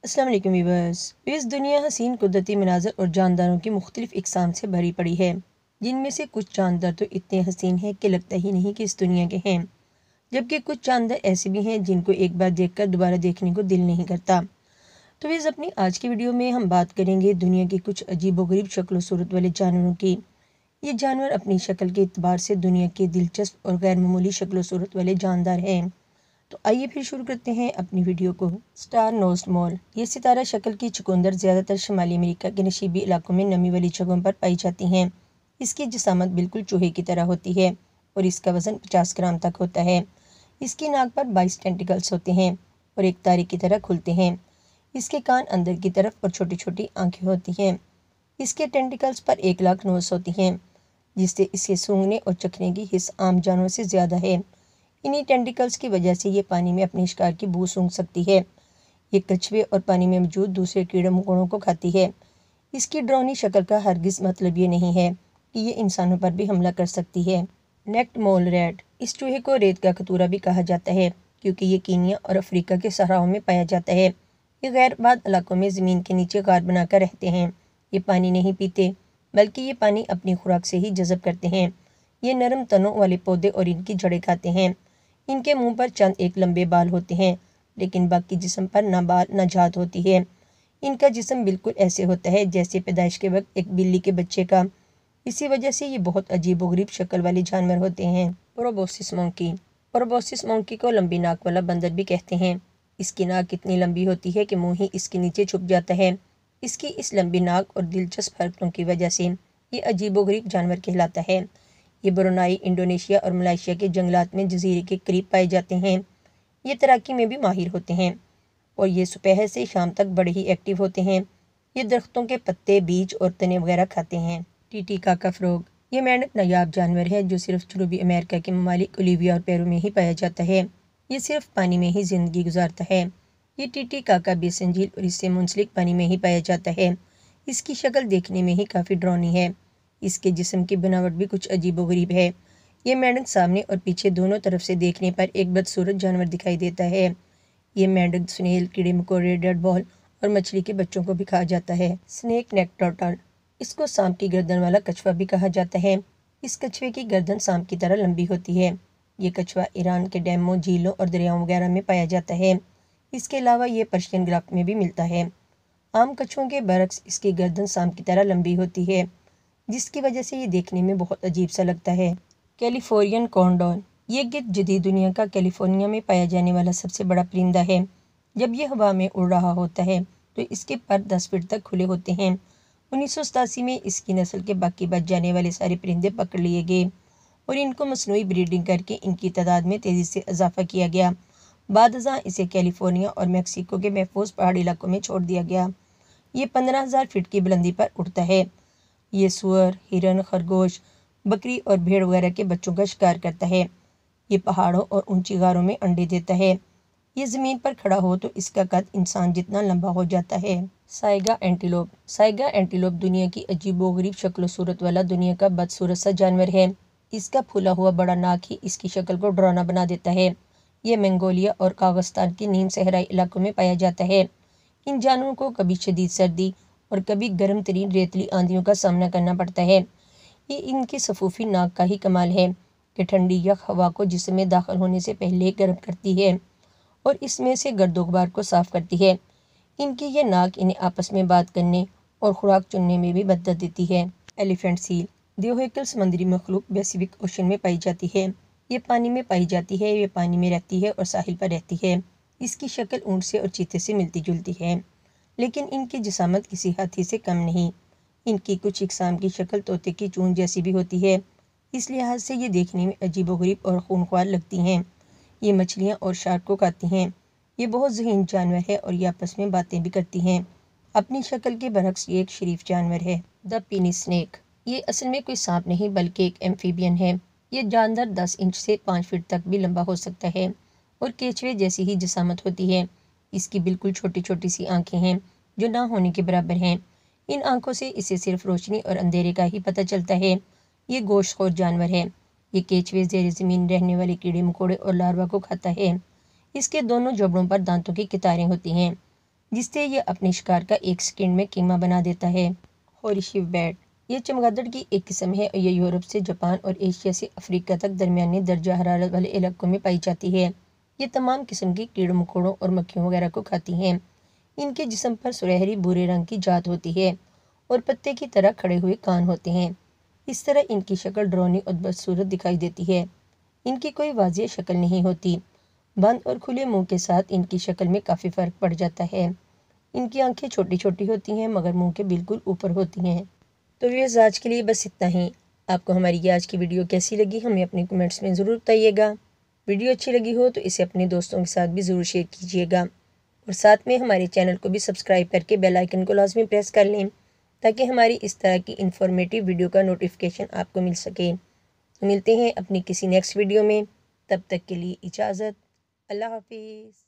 अस्सलाम वालेकुम व्यूअर्स। इस दुनिया हसीन कुदरती मनाज़र और जानदारों की मुख्तलिफ इकसाम से भरी पड़ी है, जिनमें से कुछ जानदार तो इतने हसीन हैं कि लगता ही नहीं कि इस दुनिया के हैं, जबकि कुछ जानदार ऐसे भी हैं जिनको एक बार देखकर दोबारा देखने को दिल नहीं करता। तो इस अपनी आज की वीडियो में हम बात करेंगे दुनिया की कुछ अजीबोगरीब शक्ल सूरत वाले जानवरों की। ये जानवर अपनी शक्ल के एतबार से दुनिया के दिलचस्प और गैर मामूली शक्ल सूरत वाले जानदार हैं। तो आइए फिर शुरू करते हैं अपनी वीडियो को। स्टार नोज्ड मोल। ये सितारा शक्ल की चुकंदर ज़्यादातर शुमाली अमेरिका के नशीबी इलाकों में नमी वाली जगहों पर पाई जाती हैं। इसकी जिसामत बिल्कुल चूहे की तरह होती है और इसका वज़न 50 ग्राम तक होता है। इसकी नाक पर 22 टेंटिकल्स होते हैं और एक तारे की तरह खुलते हैं। इसके कान अंदर की तरफ और छोटी छोटी आंखें होती हैं। इसके टेंटिकल्स पर 1 लाख नोज़ होती हैं, जिससे इसके सूंघने और चखने की हिस्स आम जानवरों से ज़्यादा है। इन्हीं टेंटिकल्स की वजह से ये पानी में अपने शिकार की बू सूंघ सकती है। ये कछुए और पानी में मौजूद दूसरे कीड़े मकोड़ों को खाती है। इसकी डरावनी शक्ल का हरगिज़ मतलब ये नहीं है कि ये इंसानों पर भी हमला कर सकती है। नेक्ड मोल रैट। इस चूहे को रेत का कतूरा भी कहा जाता है, क्योंकि ये कीनिया और अफ्रीका के सहराओं में पाया जाता है। ये गैरबाद इलाकों में ज़मीन के नीचे गार बनाकर रहते हैं। ये पानी नहीं पीते, बल्कि ये पानी अपनी खुराक से ही जज़ब करते हैं। ये नरम तनों वाले पौधे और इनकी जड़ें खाते हैं। इनके मुंह पर चंद एक लंबे बाल होते हैं, लेकिन बाकी जिस्म पर न बाल न झात होती है। इनका जिस्म बिल्कुल ऐसे होता है जैसे पैदाइश के वक्त एक बिल्ली के बच्चे का। इसी वजह से ये बहुत अजीबोगरीब शक्ल वाले जानवर होते हैं। Proboscis monkey. प्रोबोसिस मंकी को लंबी नाक वाला बंदर भी कहते हैं। इसकी नाक इतनी लंबी होती है कि मुंह ही इसके नीचे छुप जाता है। इसकी इस लंबी नाक और दिलचस्प हरकतों की वजह से ये अजीबोगरीब जानवर कहलाता है। ये ब्रुनाई, इंडोनेशिया और मलेशिया के जंगलात में जजीरे के करीब पाए जाते हैं। ये तैराकी में भी माहिर होते हैं और ये सुबह से शाम तक बड़े ही एक्टिव होते हैं। ये दरख्तों के पत्ते, बीज और तने वगैरह खाते हैं। टीटीका का फ्रॉग। ये मेंढक नायाब जानवर है जो सिर्फ जनूबी अमेरिका के ममालिक बोलीविया और पेरू में ही पाया जाता है। ये सिर्फ पानी में ही जिंदगी गुजारता है। ये टीटीका का बेसिन झील और इससे मुंसलिक पानी में ही पाया जाता है। इसकी शक्ल देखने में ही काफ़ी डरावनी है। इसके जिस्म की बनावट भी कुछ अजीबोगरीब है। ये मेंढक सामने और पीछे दोनों तरफ से देखने पर एक बदसूरत जानवर दिखाई देता है। ये मेंढक स्नेल, कीड़े मकोड़े, डेड बॉल और मछली के बच्चों को भी खा जाता है। स्नेक नेक टर्टल। इसको सांप की गर्दन वाला कछुआ भी कहा जाता है। इस कछुए की गर्दन सांप की तरह लंबी होती है। ये कछुआ ईरान के डैमों, झीलों और दरियाओं वगैरह में पाया जाता है। इसके अलावा ये पर्शियन गल्फ में भी मिलता है। आम कछुओं के बरक्स इसकी गर्दन सांप की तरह लंबी होती है, जिसकी वजह से ये देखने में बहुत अजीब सा लगता है। कैलिफोर्नियन कॉर्नडॉल। ये गिद्ध जदीद दुनिया का कैलिफोर्निया में पाया जाने वाला सबसे बड़ा परिंदा है। जब ये हवा में उड़ रहा होता है तो इसके पर 10 फीट तक खुले होते हैं। 1987 में इसकी नस्ल के बाकी बच जाने वाले सारे परिंदे पकड़ लिए गए और इनको मसनूई ब्रीडिंग करके इनकी तादाद में तेज़ी से इजाफा किया गया। बाद इसे कैलिफोर्निया और मैक्सिको के महफूज पहाड़ी इलाकों में छोड़ दिया गया। ये 15,000 फीट की बुलंदी पर उड़ता है। ये सुअर, हिरन, खरगोश, बकरी और भेड़ वगैरह के बच्चों का शिकार करता है। ये पहाड़ों और ऊंची गारों में अंडे देता है। ये ज़मीन पर खड़ा हो तो इसका कद इंसान जितना लंबा हो जाता है। Saiga antelope. साइगा एंटीलोप दुनिया की अजीबोगरीब शक्ल सूरत वाला दुनिया का बदसूरत सा जानवर है। इसका फूला हुआ बड़ा नाक ही इसकी शक्ल को डरावना बना देता है। ये मंगोलिया और कागस्तान के नीम सहराई इलाकों में पाया जाता है। इन जानवरों को कभी शदीद सर्दी और कभी गर्म तरीन रेतली आंधियों का सामना करना पड़ता है। ये इनकी सफूफी नाक का ही कमाल है कि ठंडी यख हवा को जिस्म में दाखिल होने से पहले गर्म करती है और इसमें से गर्दो गुबार को साफ करती है। इनकी ये नाक इन्हें आपस में बात करने और खुराक चुनने में भी मदद देती है। Elephant seal. दियोहेकल समुद्री मखलूक पैसिफिक ओशन में पाई जाती है। ये पानी में पाई जाती है। ये पानी में रहती है और साहिल पर रहती है। इसकी शक्ल ऊँट से और चीते से मिलती जुलती है, लेकिन इनकी जिसामत किसी हाथी से कम नहीं। इनकी कुछ इकसाम की शक्ल तोते की चूंच जैसी भी होती है। इस लिहाज से ये देखने में अजीबोगरीब और खूनख्वार लगती हैं। ये मछलियाँ और शार्क को खाती हैं। ये बहुत ज़हीन जानवर है और ये आपस में बातें भी करती हैं। अपनी शक्ल के बरक्स ये एक शरीफ जानवर है। द पीनी स्नेक। ये असल में कोई सांप नहीं बल्कि एक एम्फीबियन है। ये जानवर 10 इंच से 5 फीट तक भी लंबा हो सकता है और केचुए जैसी ही जिसामत होती है। इसकी बिल्कुल छोटी छोटी सी आँखें हैं जो ना होने के बराबर हैं। इन आंखों से इसे सिर्फ रोशनी और अंधेरे का ही पता चलता है। ये गोश्तखोर जानवर है। ये केचुए, ज़ेर ज़मीन रहने वाले कीड़े मकोड़े और लार्वा को खाता है। इसके दोनों जबड़ों पर दांतों की कितारें होती हैं। جس سے یہ اپنے شکار کا 1 سیکنڈ میں قیمہ بنا دیتا ہے۔ ہورشیو بیٹ یہ چمگادڑ کی ایک قسم ہے اور یہ یورپ سے جاپان اور ایشیا سے افریقہ تک درمیانے درجہ حرارت والے علاقوں میں پائی جاتی ہے۔ یہ تمام قسم کی کیڑوں مکوڑوں اور مکھیوں وغیرہ کو کھاتی ہیں۔ ان کے جسم پر سنہری بھورے رنگ کی جات ہوتی ہے اور پتے کی طرح کھڑے ہوئے کان ہوتے ہیں۔ اس طرح ان کی شکل ڈرونی اور بدصورت دکھائی دیتی ہے۔ ان کی کوئی واضح شکل نہیں ہوتی۔ بند اور کھلے منہ کے ساتھ ان کی شکل میں کافی فرق پڑ جاتا ہے۔ ان کی آنکھیں چھوٹی چھوٹی ہوتی ہیں مگر منہ کے بالکل اوپر ہوتی ہیں۔ تو ویئرز آج کے لیے بس اتنا ہی۔ آپ کو ہماری یہ آج کی ویڈیو کیسی لگی ہمیں اپنے کمنٹس میں ضرور بتائیے گا۔ ویڈیو اچھی لگی ہو تو اسے اپنے دوستوں کے ساتھ بھی ضرور شیئر کیجیے گا اور ساتھ میں ہمارے چینل کو بھی سبسکرائب کر کے بیل آئیکن کو لازمی پریس کر لیں تاکہ ہماری اس طرح کی انفارمیٹیو ویڈیو کا نوٹیفیکیشن آپ کو مل سکے۔ ملتے ہیں اپنی کسی نیکسٹ ویڈیو میں، تب تک کے لیے اجازت۔ اللہ حافظ۔